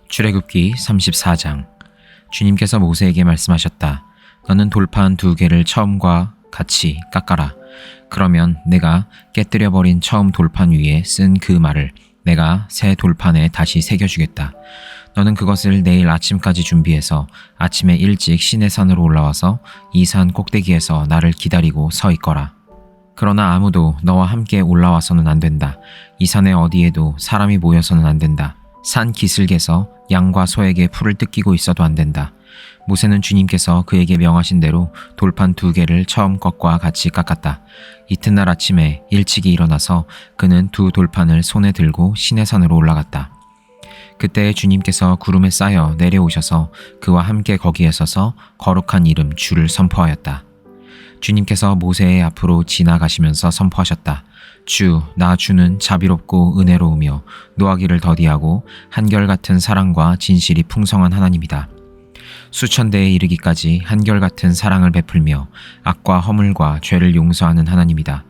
출애굽기 34장. 주님께서 모세에게 말씀하셨다. 너는 돌판 2개를 처음과 같이 깎아라. 그러면 내가 깨뜨려버린 처음 돌판 위에 쓴 그 말을 내가 새 돌판에 다시 새겨주겠다. 너는 그것을 내일 아침까지 준비해서 아침에 일찍 시내산으로 올라와서 이 산 꼭대기에서 나를 기다리고 서 있거라. 그러나 아무도 너와 함께 올라와서는 안 된다. 이 산에 어디에도 사람이 모여서는 안 된다. 산 기슭에서 양과 소에게 풀을 뜯기고 있어도 안 된다. 모세는 주님께서 그에게 명하신 대로 돌판 2개를 처음 것과 같이 깎았다. 이튿날 아침에 일찍이 일어나서 그는 2 돌판을 손에 들고 시내산으로 올라갔다. 그때 주님께서 구름에 쌓여 내려오셔서 그와 함께 거기에 서서 거룩한 이름 주를 선포하였다. 주님께서 모세의 앞으로 지나가시면서 선포하셨다. 주, 나 주는 자비롭고 은혜로우며 노하기를 더디하고 한결같은 사랑과 진실이 풍성한 하나님이다. 수천 대에 이르기까지 한결같은 사랑을 베풀며 악과 허물과 죄를 용서하는 하나님이다.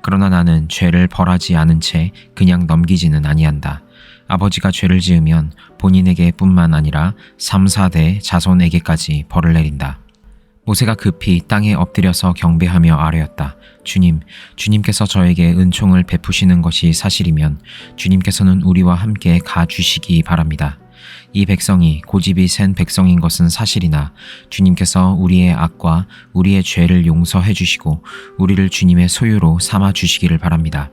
그러나 나는 죄를 벌하지 않은 채 그냥 넘기지는 아니한다. 아버지가 죄를 지으면 본인에게 뿐만 아니라 3, 4대 자손에게까지 벌을 내린다. 모세가 급히 땅에 엎드려서 경배하며 아뢰었다. 주님, 주님께서 저에게 은총을 베푸시는 것이 사실이면 주님께서는 우리와 함께 가주시기 바랍니다. 이 백성이 고집이 센 백성인 것은 사실이나 주님께서 우리의 악과 우리의 죄를 용서해 주시고 우리를 주님의 소유로 삼아 주시기를 바랍니다.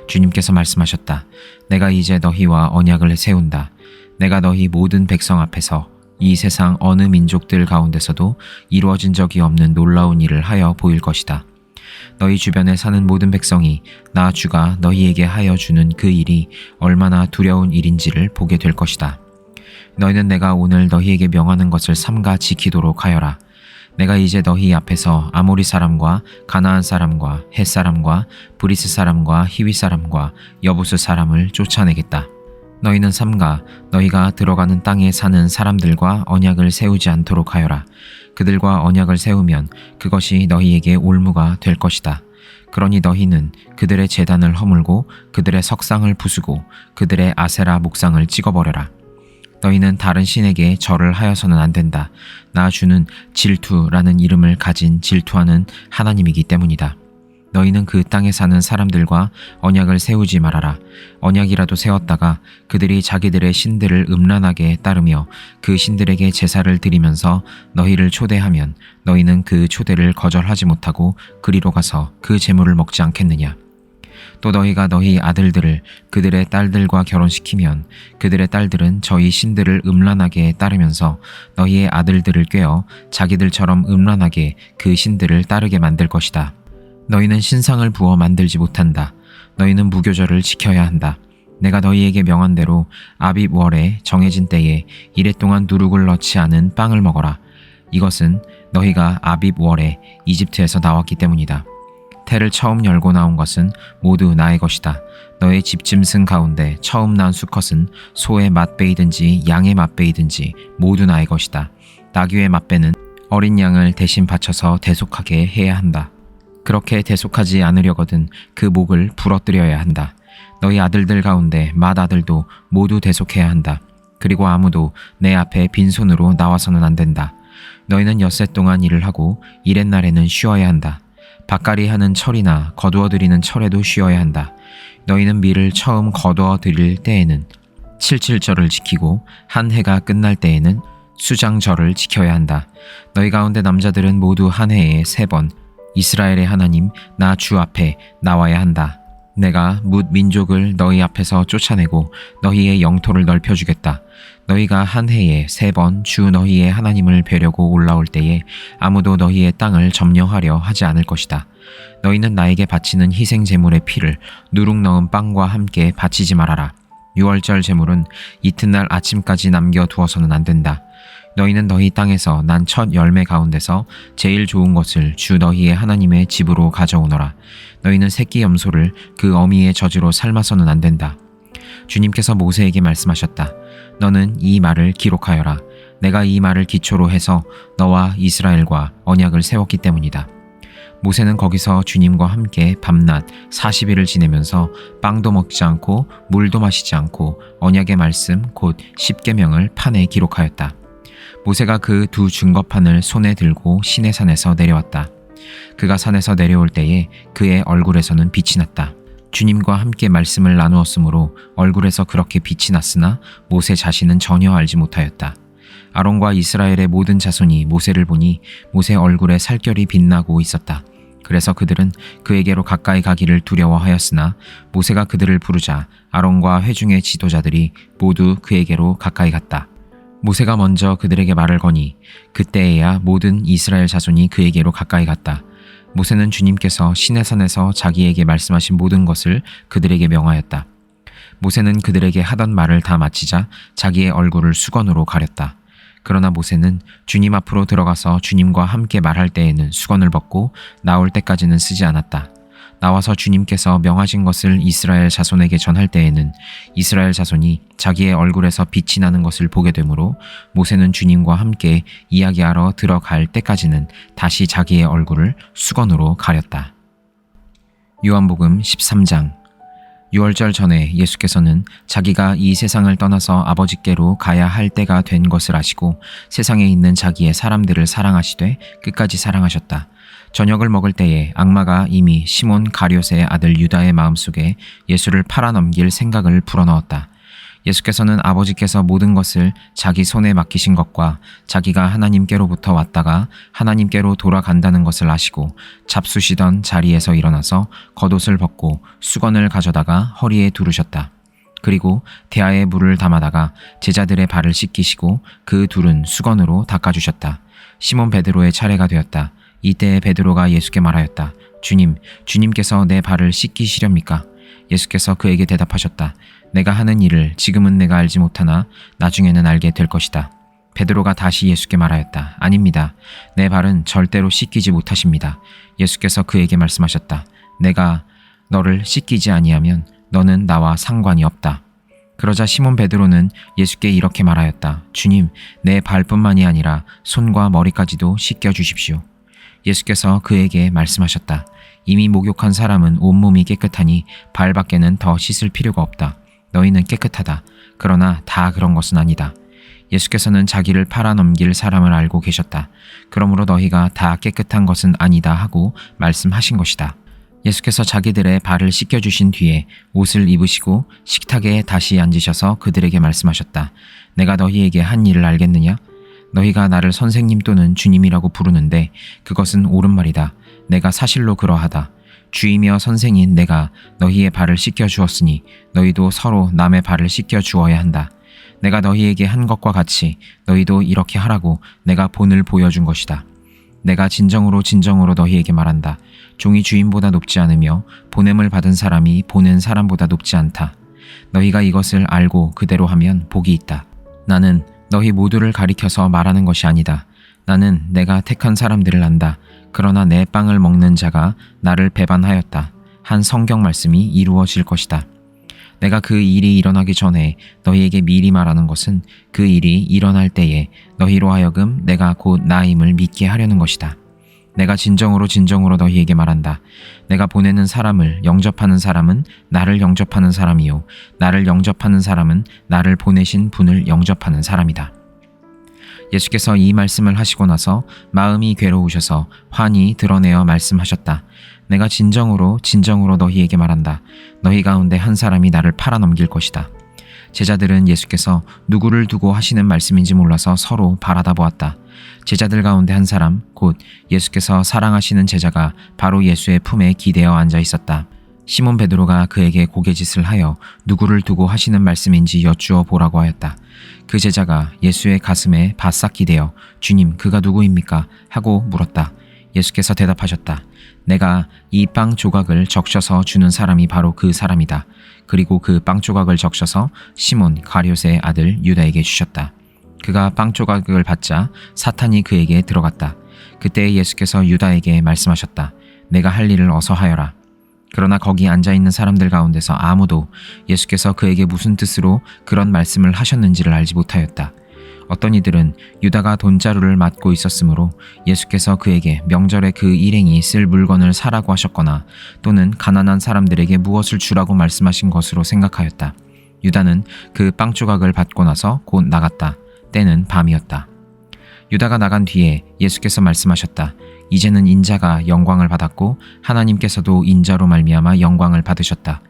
주님께서 말씀하셨다. 내가 이제 너희와 언약을 세운다. 내가 너희 모든 백성 앞에서 이 세상 어느 민족들 가운데서도 이루어진 적이 없는 놀라운 일을 하여 보일 것이다. 너희 주변에 사는 모든 백성이 나 주가 너희에게 하여 주는 그 일이 얼마나 두려운 일인지를 보게 될 것이다. 너희는 내가 오늘 너희에게 명하는 것을 삼가 지키도록 하여라. 내가 이제 너희 앞에서 아모리 사람과 가나안 사람과 헷 사람과 브리스 사람과 히위 사람과 여부스 사람을 쫓아내겠다. 너희는 삼가 너희가 들어가는 땅에 사는 사람들과 언약을 세우지 않도록 하여라. 그들과 언약을 세우면 그것이 너희에게 올무가 될 것이다. 그러니 너희는 그들의 제단을 허물고 그들의 석상을 부수고 그들의 아세라 목상을 찍어버려라. 너희는 다른 신에게 절을 하여서는 안 된다. 나 주는 질투라는 이름을 가진 질투하는 하나님이기 때문이다. 너희는 그 땅에 사는 사람들과 언약을 세우지 말아라. 언약이라도 세웠다가 그들이 자기들의 신들을 음란하게 따르며 그 신들에게 제사를 드리면서 너희를 초대하면 너희는 그 초대를 거절하지 못하고 그리로 가서 그 제물을 먹지 않겠느냐. 또 너희가 너희 아들들을 그들의 딸들과 결혼시키면 그들의 딸들은 저희 신들을 음란하게 따르면서 너희의 아들들을 꾀어 자기들처럼 음란하게 그 신들을 따르게 만들 것이다. 너희는 신상을 부어 만들지 못한다. 너희는 무교절을 지켜야 한다. 내가 너희에게 명한 대로 아빕월에 정해진 때에 이래 동안 누룩을 넣지 않은 빵을 먹어라. 이것은 너희가 아빕월에 이집트에서 나왔기 때문이다. 태를 처음 열고 나온 것은 모두 나의 것이다. 너의 집짐승 가운데 처음 난 수컷은 소의 맏배이든지 양의 맏배이든지 모두 나의 것이다. 나귀의 맏배는 어린 양을 대신 바쳐서 대속하게 해야 한다. 그렇게 대속하지 않으려거든 그 목을 부러뜨려야 한다. 너희 아들들 가운데 맏아들도 모두 대속해야 한다. 그리고 아무도 내 앞에 빈손으로 나와서는 안 된다. 너희는 엿새 동안 일을 하고 이렛날에는 쉬어야 한다. 밭갈이 하는 철이나 거두어 들이는 철에도 쉬어야 한다. 너희는 밀을 처음 거두어 들일 때에는 칠칠절을 지키고 한 해가 끝날 때에는 수장절을 지켜야 한다. 너희 가운데 남자들은 모두 한 해에 3번 이스라엘의 하나님 나 주 앞에 나와야 한다. 내가 뭇 민족을 너희 앞에서 쫓아내고 너희의 영토를 넓혀주겠다. 너희가 한 해에 3번 주 너희의 하나님을 뵈려고 올라올 때에 아무도 너희의 땅을 점령하려 하지 않을 것이다. 너희는 나에게 바치는 희생 제물의 피를 누룩 넣은 빵과 함께 바치지 말아라. 유월절 제물은 이튿날 아침까지 남겨두어서는 안 된다. 너희는 너희 땅에서 난 첫 열매 가운데서 제일 좋은 것을 주 너희의 하나님의 집으로 가져오너라. 너희는 새끼 염소를 그 어미의 젖으로 삶아서는 안 된다. 주님께서 모세에게 말씀하셨다. 너는 이 말을 기록하여라. 내가 이 말을 기초로 해서 너와 이스라엘과 언약을 세웠기 때문이다. 모세는 거기서 주님과 함께 밤낮 40일을 지내면서 빵도 먹지 않고 물도 마시지 않고 언약의 말씀 곧 십계명을 판에 기록하였다. 모세가 그 두 증거판을 손에 들고 시내산에서 내려왔다. 그가 산에서 내려올 때에 그의 얼굴에서는 빛이 났다. 주님과 함께 말씀을 나누었으므로 얼굴에서 그렇게 빛이 났으나 모세 자신은 전혀 알지 못하였다. 아론과 이스라엘의 모든 자손이 모세를 보니 모세 얼굴에 살결이 빛나고 있었다. 그래서 그들은 그에게로 가까이 가기를 두려워하였으나 모세가 그들을 부르자 아론과 회중의 지도자들이 모두 그에게로 가까이 갔다. 모세가 먼저 그들에게 말을 거니 그때에야 모든 이스라엘 자손이 그에게로 가까이 갔다. 모세는 주님께서 시내산에서 자기에게 말씀하신 모든 것을 그들에게 명하였다. 모세는 그들에게 하던 말을 다 마치자 자기의 얼굴을 수건으로 가렸다. 그러나 모세는 주님 앞으로 들어가서 주님과 함께 말할 때에는 수건을 벗고 나올 때까지는 쓰지 않았다. 나와서 주님께서 명하신 것을 이스라엘 자손에게 전할 때에는 이스라엘 자손이 자기의 얼굴에서 빛이 나는 것을 보게 되므로 모세는 주님과 함께 이야기하러 들어갈 때까지는 다시 자기의 얼굴을 수건으로 가렸다. 요한복음 13장. 유월절 전에 예수께서는 자기가 이 세상을 떠나서 아버지께로 가야 할 때가 된 것을 아시고 세상에 있는 자기의 사람들을 사랑하시되 끝까지 사랑하셨다. 저녁을 먹을 때에 악마가 이미 시몬 가룟의 아들 유다의 마음속에 예수를 팔아넘길 생각을 불어넣었다. 예수께서는 아버지께서 모든 것을 자기 손에 맡기신 것과 자기가 하나님께로부터 왔다가 하나님께로 돌아간다는 것을 아시고 잡수시던 자리에서 일어나서 겉옷을 벗고 수건을 가져다가 허리에 두르셨다. 그리고 대야에 물을 담아다가 제자들의 발을 씻기시고 그 둘은 수건으로 닦아주셨다. 시몬 베드로의 차례가 되었다. 이때 베드로가 예수께 말하였다. 주님, 주님께서 내 발을 씻기시렵니까? 예수께서 그에게 대답하셨다. 내가 하는 일을 지금은 내가 알지 못하나 나중에는 알게 될 것이다. 베드로가 다시 예수께 말하였다. 아닙니다. 내 발은 절대로 씻기지 못하십니다. 예수께서 그에게 말씀하셨다. 내가 너를 씻기지 아니하면 너는 나와 상관이 없다. 그러자 시몬 베드로는 예수께 이렇게 말하였다. 주님, 내 발뿐만이 아니라 손과 머리까지도 씻겨주십시오. 예수께서 그에게 말씀하셨다. 이미 목욕한 사람은 온몸이 깨끗하니 발밖에는 더 씻을 필요가 없다. 너희는 깨끗하다. 그러나 다 그런 것은 아니다. 예수께서는 자기를 팔아넘길 사람을 알고 계셨다. 그러므로 너희가 다 깨끗한 것은 아니다 하고 말씀하신 것이다. 예수께서 자기들의 발을 씻겨주신 뒤에 옷을 입으시고 식탁에 다시 앉으셔서 그들에게 말씀하셨다. 내가 너희에게 한 일을 알겠느냐? 너희가 나를 선생님 또는 주님이라고 부르는데 그것은 옳은 말이다. 내가 사실로 그러하다. 주이며 선생인 내가 너희의 발을 씻겨 주었으니 너희도 서로 남의 발을 씻겨 주어야 한다. 내가 너희에게 한 것과 같이 너희도 이렇게 하라고 내가 본을 보여준 것이다. 내가 진정으로 너희에게 말한다. 종이 주인보다 높지 않으며 보냄을 받은 사람이 보낸 사람보다 높지 않다. 너희가 이것을 알고 그대로 하면 복이 있다. 나는 너희 모두를 가리켜서 말하는 것이 아니다. 나는 내가 택한 사람들을 안다. 그러나 내 빵을 먹는 자가 나를 배반하였다. 한 성경 말씀이 이루어질 것이다. 내가 그 일이 일어나기 전에 너희에게 미리 말하는 것은 그 일이 일어날 때에 너희로 하여금 내가 곧 나임을 믿게 하려는 것이다. 내가 진정으로 너희에게 말한다. 내가 보내는 사람을 영접하는 사람은 나를 영접하는 사람이요 나를 영접하는 사람은 나를 보내신 분을 영접하는 사람이다. 예수께서 이 말씀을 하시고 나서 마음이 괴로우셔서 환히 드러내어 말씀하셨다. 내가 진정으로 너희에게 말한다. 너희 가운데 한 사람이 나를 팔아넘길 것이다. 제자들은 예수께서 누구를 두고 하시는 말씀인지 몰라서 서로 바라다 보았다. 제자들 가운데 한 사람, 곧 예수께서 사랑하시는 제자가 바로 예수의 품에 기대어 앉아 있었다. 시몬 베드로가 그에게 고개짓을 하여 누구를 두고 하시는 말씀인지 여쭈어 보라고 하였다. 그 제자가 예수의 가슴에 바싹 기대어 주님, 그가 누구입니까? 하고 물었다. 예수께서 대답하셨다. 내가 이 빵 조각을 적셔서 주는 사람이 바로 그 사람이다. 그리고 그 빵 조각을 적셔서 시몬 가룟의 아들 유다에게 주셨다. 그가 빵 조각을 받자 사탄이 그에게 들어갔다. 그때 예수께서 유다에게 말씀하셨다. 내가 할 일을 어서 하여라. 그러나 거기 앉아있는 사람들 가운데서 아무도 예수께서 그에게 무슨 뜻으로 그런 말씀을 하셨는지를 알지 못하였다. 어떤 이들은 유다가 돈자루를 맡고 있었으므로 예수께서 그에게 명절에 그 일행이 쓸 물건을 사라고 하셨거나 또는 가난한 사람들에게 무엇을 주라고 말씀하신 것으로 생각하였다. 유다는 그 빵 조각을 받고 나서 곧 나갔다. 때는 밤이었다. 유다가 나간 뒤에 예수께서 말씀하셨다. 이제는 인자가 영광을 받았고 하나님께서도 인자로 말미암아 영광을 받으셨다.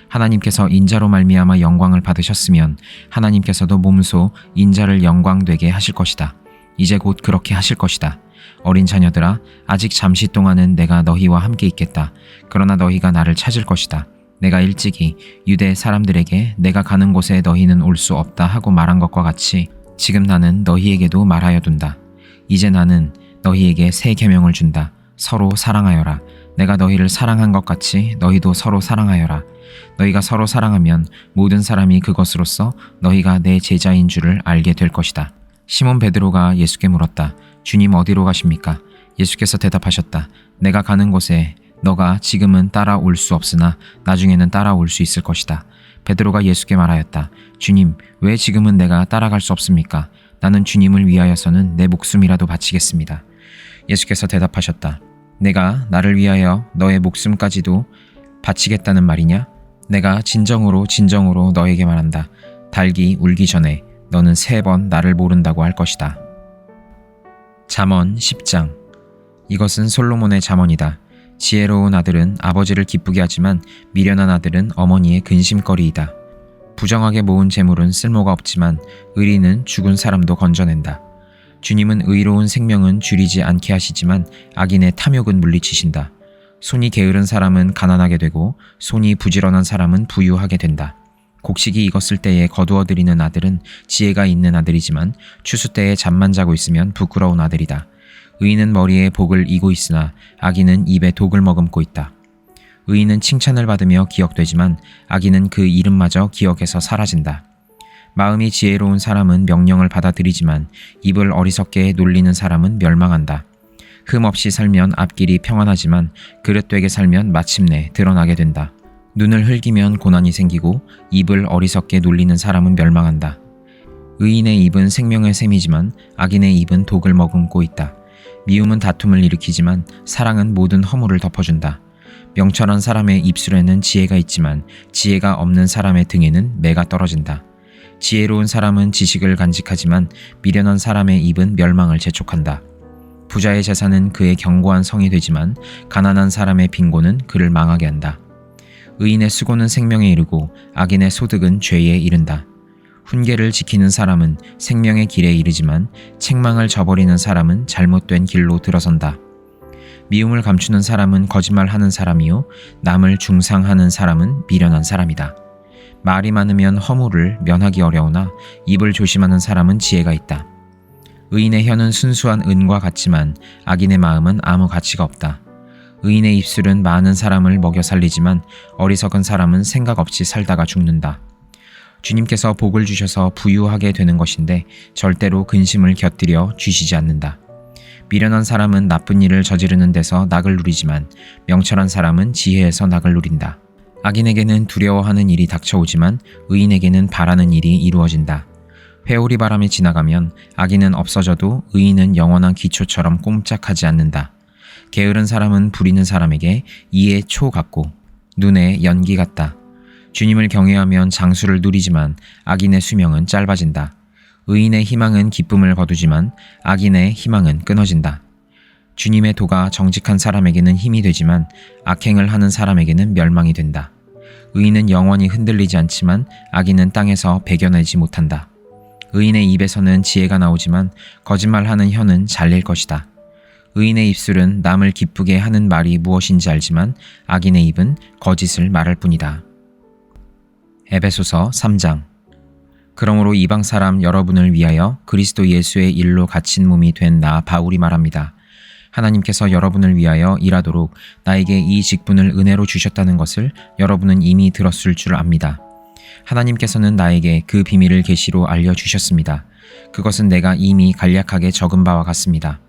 하나님께서 인자로 말미암아 영광을 받으셨으면 하나님께서도 몸소 인자를 영광되게 하실 것이다. 이제 곧 그렇게 하실 것이다. 어린 자녀들아, 아직 잠시 동안은 내가 너희와 함께 있겠다. 그러나 너희가 나를 찾을 것이다. 내가 일찍이 유대 사람들에게 내가 가는 곳에 너희는 올 수 없다 하고 말한 것과 같이 지금 나는 너희에게도 말하여 둔다. 이제 나는 너희에게 새 계명을 준다. 서로 사랑하여라. 내가 너희를 사랑한 것 같이 너희도 서로 사랑하여라. 너희가 서로 사랑하면 모든 사람이 그것으로써 너희가 내 제자인 줄을 알게 될 것이다. 시몬 베드로가 예수께 물었다. 주님, 어디로 가십니까? 예수께서 대답하셨다. 내가 가는 곳에 너가 지금은 따라올 수 없으나 나중에는 따라올 수 있을 것이다. 베드로가 예수께 말하였다. 주님, 왜 지금은 내가 따라갈 수 없습니까? 나는 주님을 위하여서는 내 목숨이라도 바치겠습니다. 예수께서 대답하셨다. 내가 나를 위하여 너의 목숨까지도 바치겠다는 말이냐? 내가 진정으로 너에게 말한다. 닭이 울기 전에 너는 3번 나를 모른다고 할 것이다. 잠언 10장. 이것은 솔로몬의 잠언이다. 지혜로운 아들은 아버지를 기쁘게 하지만 미련한 아들은 어머니의 근심거리이다. 부정하게 모은 재물은 쓸모가 없지만 의리는 죽은 사람도 건져낸다. 주님은 의로운 생명은 줄이지 않게 하시지만 악인의 탐욕은 물리치신다. 손이 게으른 사람은 가난하게 되고 손이 부지런한 사람은 부유하게 된다. 곡식이 익었을 때에 거두어들이는 아들은 지혜가 있는 아들이지만 추수 때에 잠만 자고 있으면 부끄러운 아들이다. 의인은 머리에 복을 이고 있으나 악인은 입에 독을 머금고 있다. 의인은 칭찬을 받으며 기억되지만 악인은 그 이름마저 기억에서 사라진다. 마음이 지혜로운 사람은 명령을 받아들이지만 입을 어리석게 놀리는 사람은 멸망한다. 흠 없이 살면 앞길이 평안하지만 그릇되게 살면 마침내 드러나게 된다. 눈을 흘기면 고난이 생기고 입을 어리석게 놀리는 사람은 멸망한다. 의인의 입은 생명의 샘이지만 악인의 입은 독을 머금고 있다. 미움은 다툼을 일으키지만 사랑은 모든 허물을 덮어준다. 명철한 사람의 입술에는 지혜가 있지만 지혜가 없는 사람의 등에는 매가 떨어진다. 지혜로운 사람은 지식을 간직하지만 미련한 사람의 입은 멸망을 재촉한다. 부자의 재산은 그의 견고한 성이 되지만 가난한 사람의 빈곤은 그를 망하게 한다. 의인의 수고는 생명에 이르고 악인의 소득은 죄에 이른다. 훈계를 지키는 사람은 생명의 길에 이르지만 책망을 저버리는 사람은 잘못된 길로 들어선다. 미움을 감추는 사람은 거짓말하는 사람이요 남을 중상하는 사람은 미련한 사람이다. 말이 많으면 허물을 면하기 어려우나 입을 조심하는 사람은 지혜가 있다. 의인의 혀는 순수한 은과 같지만 악인의 마음은 아무 가치가 없다. 의인의 입술은 많은 사람을 먹여 살리지만 어리석은 사람은 생각 없이 살다가 죽는다. 주님께서 복을 주셔서 부유하게 되는 것인데 절대로 근심을 곁들여 주시지 않는다. 미련한 사람은 나쁜 일을 저지르는 데서 낙을 누리지만 명철한 사람은 지혜에서 낙을 누린다. 악인에게는 두려워하는 일이 닥쳐오지만 의인에게는 바라는 일이 이루어진다. 회오리 바람이 지나가면 악인은 없어져도 의인은 영원한 기초처럼 꼼짝하지 않는다. 게으른 사람은 부리는 사람에게 이의 초 같고 눈에 연기 같다. 주님을 경외하면 장수를 누리지만 악인의 수명은 짧아진다. 의인의 희망은 기쁨을 거두지만 악인의 희망은 끊어진다. 주님의 도가 정직한 사람에게는 힘이 되지만 악행을 하는 사람에게는 멸망이 된다. 의인은 영원히 흔들리지 않지만 악인은 땅에서 배겨내지 못한다. 의인의 입에서는 지혜가 나오지만 거짓말하는 혀는 잘릴 것이다. 의인의 입술은 남을 기쁘게 하는 말이 무엇인지 알지만 악인의 입은 거짓을 말할 뿐이다. 에베소서 3장. 그러므로 이방 사람 여러분을 위하여 그리스도 예수의 일로 갇힌 몸이 된 나 바울이 말합니다. 하나님께서 여러분을 위하여 일하도록 나에게 이 직분을 은혜로 주셨다는 것을 여러분은 이미 들었을 줄 압니다. 하나님께서는 나에게 그 비밀을 계시로 알려주셨습니다. 그것은 내가 이미 간략하게 적은 바와 같습니다.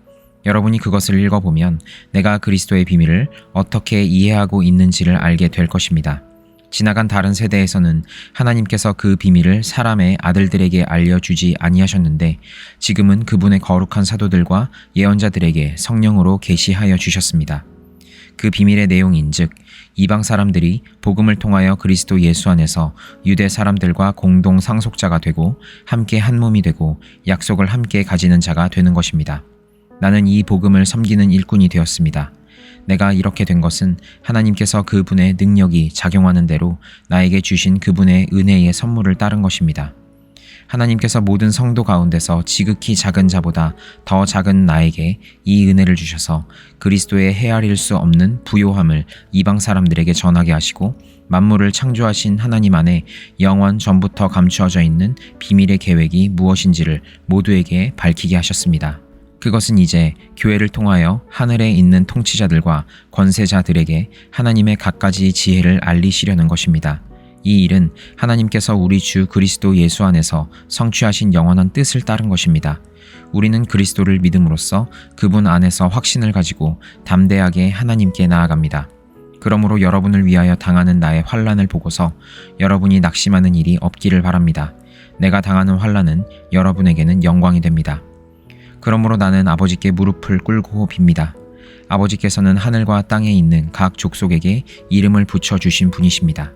여러분이 그것을 읽어보면 내가 그리스도의 비밀을 어떻게 이해하고 있는지를 알게 될 것입니다. 지나간 다른 세대에서는 하나님께서 그 비밀을 사람의 아들들에게 알려주지 아니하셨는데 지금은 그분의 거룩한 사도들과 예언자들에게 성령으로 계시하여 주셨습니다. 그 비밀의 내용인즉 이방 사람들이 복음을 통하여 그리스도 예수 안에서 유대 사람들과 공동 상속자가 되고 함께 한 몸이 되고 약속을 함께 가지는 자가 되는 것입니다. 나는 이 복음을 섬기는 일꾼이 되었습니다. 내가 이렇게 된 것은 하나님께서 그분의 능력이 작용하는 대로 나에게 주신 그분의 은혜의 선물을 따른 것입니다. 하나님께서 모든 성도 가운데서 지극히 작은 자보다 더 작은 나에게 이 은혜를 주셔서 그리스도의 헤아릴 수 없는 부요함을 이방 사람들에게 전하게 하시고 만물을 창조하신 하나님 안에 영원 전부터 감추어져 있는 비밀의 계획이 무엇인지를 모두에게 밝히게 하셨습니다. 그것은 이제 교회를 통하여 하늘에 있는 통치자들과 권세자들에게 하나님의 갖가지 지혜를 알리시려는 것입니다. 이 일은 하나님께서 우리 주 그리스도 예수 안에서 성취하신 영원한 뜻을 따른 것입니다. 우리는 그리스도를 믿음으로써 그분 안에서 확신을 가지고 담대하게 하나님께 나아갑니다. 그러므로 여러분을 위하여 당하는 나의 환난을 보고서 여러분이 낙심하는 일이 없기를 바랍니다. 내가 당하는 환난은 여러분에게는 영광이 됩니다. 그러므로 나는 아버지께 무릎을 꿇고 빕니다. 아버지께서는 하늘과 땅에 있는 각 족속에게 이름을 붙여주신 분이십니다.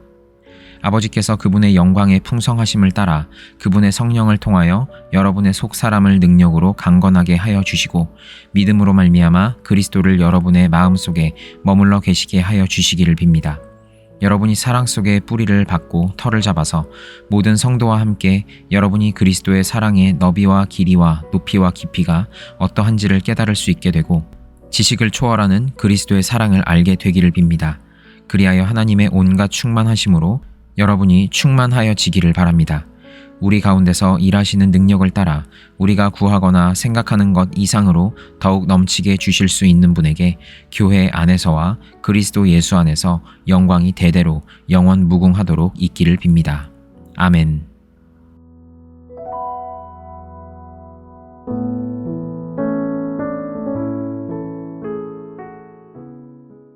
아버지께서 그분의 영광의 풍성하심을 따라 그분의 성령을 통하여 여러분의 속 사람을 능력으로 강건하게 하여 주시고 믿음으로 말미암아 그리스도를 여러분의 마음속에 머물러 계시게 하여 주시기를 빕니다. 여러분이 사랑 속에 뿌리를 받고 털을 잡아서 모든 성도와 함께 여러분이 그리스도의 사랑의 너비와 길이와 높이와 깊이가 어떠한지를 깨달을 수 있게 되고 지식을 초월하는 그리스도의 사랑을 알게 되기를 빕니다. 그리하여 하나님의 온갖 충만하심으로 여러분이 충만하여지기를 바랍니다. 우리 가운데서 일하시는 능력을 따라 우리가 구하거나 생각하는 것 이상으로 더욱 넘치게 주실 수 있는 분에게 교회 안에서와 그리스도 예수 안에서 영광이 대대로 영원 무궁하도록 있기를 빕니다. 아멘.